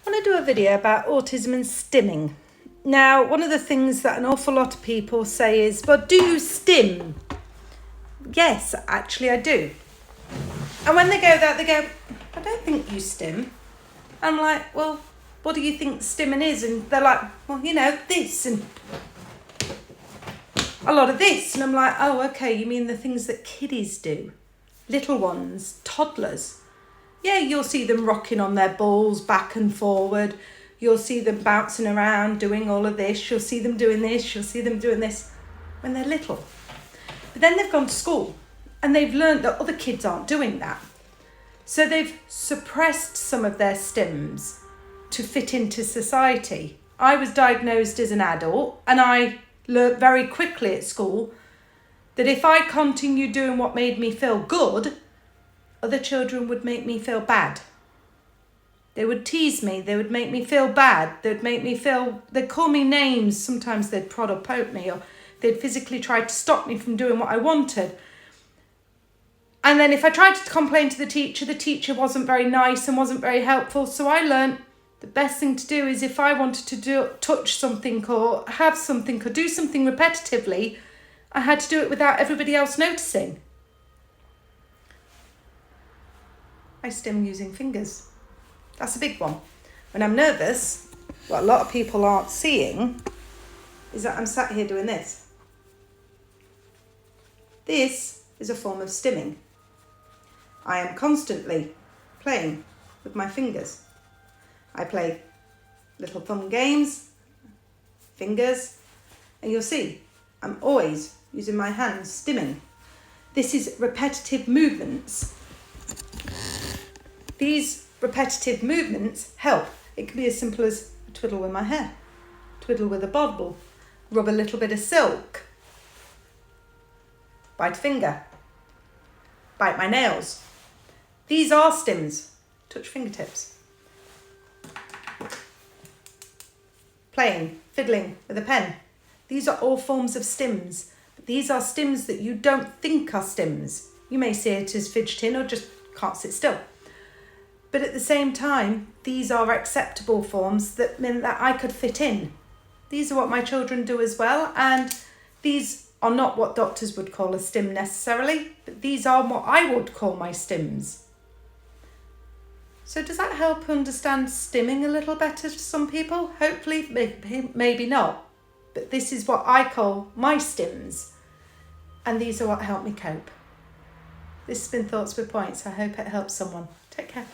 I want to do a video about autism and stimming. Now, one of the things that an awful lot of people say is, well, do you stim? Yes, actually I do. And when they go there, they go, I don't think you stim. I'm like, well, what do you think stimming is? And they're like, well, you know, this and a lot of this. And I'm like, oh, okay, you mean the things that kiddies do? Little ones, toddlers. Yeah, you'll see them rocking on their balls back and forward. You'll see them bouncing around, doing all of this. You'll see them doing this. You'll see them doing this when they're little. But then they've gone to school and they've learned that other kids aren't doing that. So they've suppressed some of their stims to fit into society. I was diagnosed as an adult and I learnt very quickly at school that if I continued doing what made me feel good, other children would make me feel bad. They would tease me, they would make me feel bad, they'd call me names, sometimes they'd prod or poke me, or they'd physically try to stop me from doing what I wanted. And then if I tried to complain to the teacher wasn't very nice and wasn't very helpful, so I learnt the best thing to do is if I wanted to touch something or have something or do something repetitively, I had to do it without everybody else noticing. I stim using fingers. That's a big one. When I'm nervous, what a lot of people aren't seeing is that I'm sat here doing this. This is a form of stimming. I am constantly playing with my fingers. I play little thumb games, fingers, and you'll see I'm always using my hands stimming. This is repetitive movements. These repetitive movements help. It can be as simple as a twiddle with my hair, twiddle with a bobble, rub a little bit of silk, bite a finger, bite my nails. These are stims. Touch fingertips. Playing, fiddling with a pen. These are all forms of stims. But these are stims that you don't think are stims. You may see it as fidgeting or just can't sit still. But at the same time, these are acceptable forms that mean that I could fit in. These are what my children do as well, and these are not what doctors would call a stim necessarily, but these are what I would call my stims. So does that help understand stimming a little better to some people? Hopefully, maybe not. But this is what I call my stims, and these are what help me cope. This has been Thoughts with Points. I hope it helps someone. Take care.